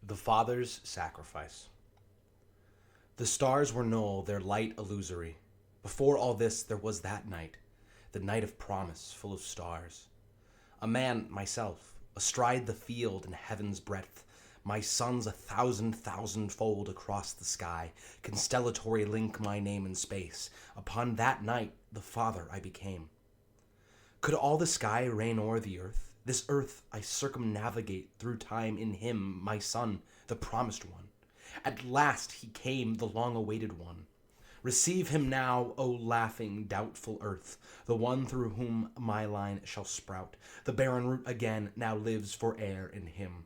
The Father's Sacrifice. The stars were null, their light illusory. Before all this there was that night, the night of promise, full of stars. A man, myself, astride the field in heaven's breadth, my sons 1,000,000-fold across the sky, constellatory link my name in space. Upon that night the Father I became. Could all the sky reign o'er the earth? This earth I circumnavigate through time in him, my son, the promised one. At last he came, the long-awaited one. Receive him now, O laughing, doubtful earth, the one through whom my line shall sprout. The barren root again now lives for air in him,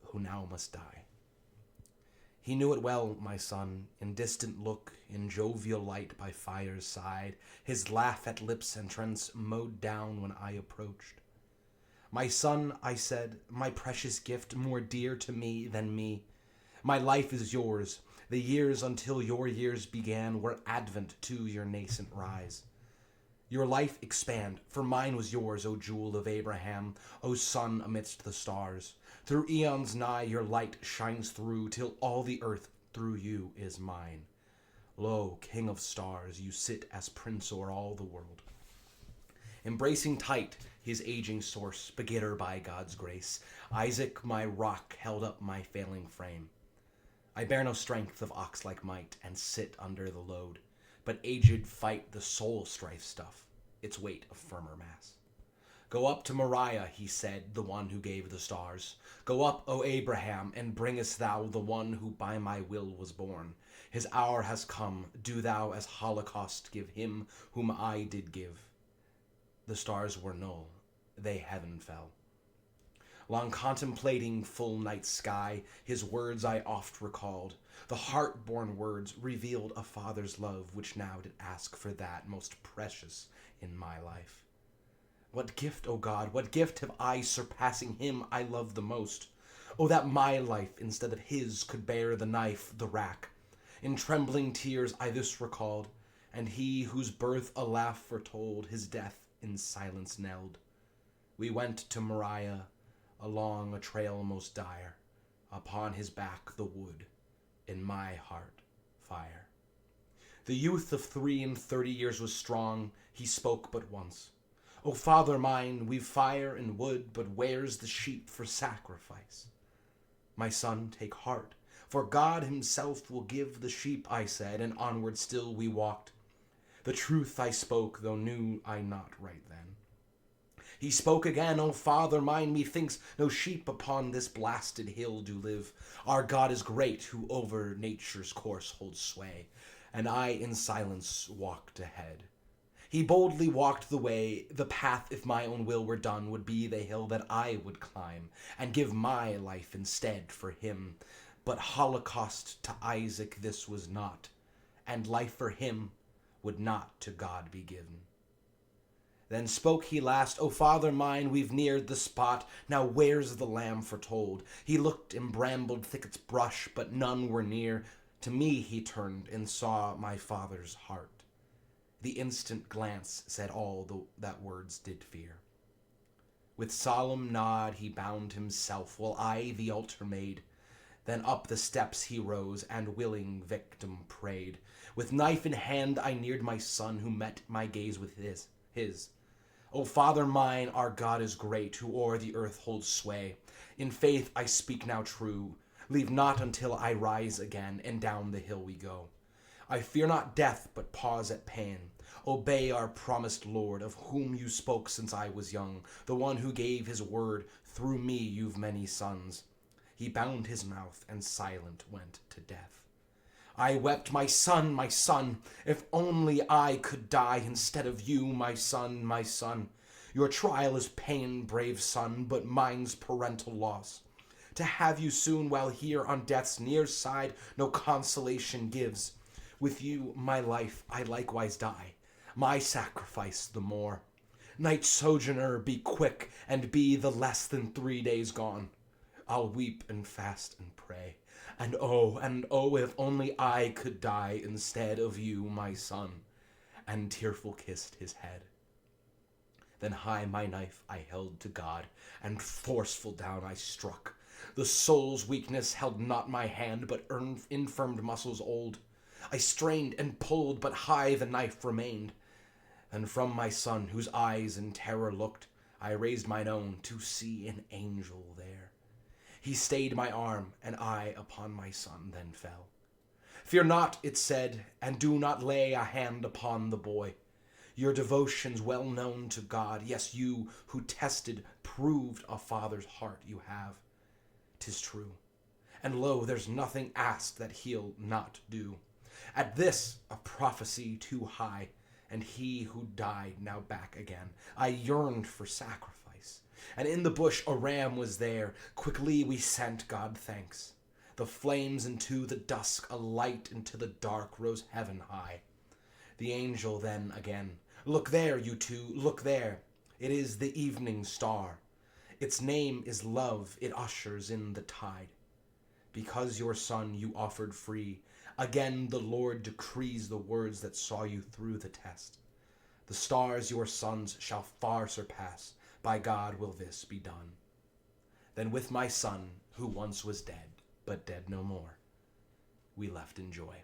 who now must die. He knew it well, my son, in distant look, in jovial light by fire's side, his laugh at lips and trents mowed down when I approached. My son, I said, my precious gift, more dear to me than me. My life is yours. The years until your years began were advent to your nascent rise. Your life expand, for mine was yours, O jewel of Abraham, O sun amidst the stars. Through eons nigh your light shines through, till all the earth through you is mine. Lo, king of stars, you sit as prince o'er all the world. Embracing tight his aging source, begetter by God's grace, Isaac, my rock, held up my failing frame. I bear no strength of ox-like might, and sit under the load, but aged fight the soul-strife stuff, its weight of firmer mass. Go up to Moriah, he said, the one who gave the stars. Go up, O Abraham, and bringest thou the one who by my will was born. His hour has come, do thou as holocaust give him whom I did give. The stars were null, they heaven fell. Long contemplating full night sky, his words I oft recalled. The heart-born words revealed a father's love, which now did ask for that most precious in my life. What gift, O God, what gift have I surpassing him I love the most? Oh, that my life instead of his could bear the knife, the rack. In trembling tears I this recalled, and he whose birth a laugh foretold, his death in silence knelled. We went to Moriah, along a trail most dire, upon his back the wood, in my heart fire. The youth of 33 years was strong, he spoke but once. O father mine, we've fire and wood, but where's the sheep for sacrifice? My son, take heart, for God himself will give the sheep, I said, and onward still we walked. The truth I spoke, though knew I not right then. He spoke again, O father mine, methinks no sheep upon this blasted hill do live. Our God is great, who over nature's course holds sway, and I in silence walked ahead. He boldly walked the way, the path, if my own will were done, would be the hill that I would climb, and give my life instead for him. But holocaust to Isaac this was not, and life for him would not to God be given. Then spoke he last, O father mine, we've neared the spot, now where's the lamb foretold? He looked in brambled thickets brush, but none were near. To me he turned, and saw my father's heart. The instant glance said all that words did fear. With solemn nod he bound himself, while I the altar made. Then up the steps he rose, and willing victim prayed. With knife in hand I neared my son, who met my gaze with his. O father mine, our God is great, who o'er the earth holds sway. In faith I speak now true. Leave not until I rise again, and down the hill we go. I fear not death, but pause at pain. Obey our promised Lord, of whom you spoke since I was young, the one who gave his word, through me you've many sons. He bound his mouth, and silent went to death. I wept, my son, if only I could die instead of you, my son, my son. Your trial is pain, brave son, but mine's parental loss. To have you soon while here on death's near side no consolation gives. With you, my life, I likewise die, my sacrifice the more. Night sojourner, be quick, and be the less than 3 days gone. I'll weep and fast and pray. And oh, if only I could die instead of you, my son, and tearful kissed his head. Then high my knife I held to God, and forceful down I struck. The soul's weakness held not my hand, but infirmed muscles old. I strained and pulled, but high the knife remained. And from my son, whose eyes in terror looked, I raised mine own to see an angel there. He stayed my arm, and I upon my son then fell. Fear not, it said, and do not lay a hand upon the boy. Your devotion's well known to God. Yes, you who tested, proved a father's heart you have. 'Tis true. And lo, there's nothing asked that he'll not do. At this, a prophecy too high, and he who died now back again. I yearned for sacrifice, and in the bush a ram was there. Quickly we sent God thanks. The flames into the dusk, a light into the dark, rose heaven high. The angel then again, look there, you two, look there. It is the evening star. Its name is love, it ushers in the tide. Because your son you offered free, again the Lord decrees the words that saw you through the test. The stars your sons shall far surpass, by God will this be done. Then with my son, who once was dead, but dead no more, we left in joy.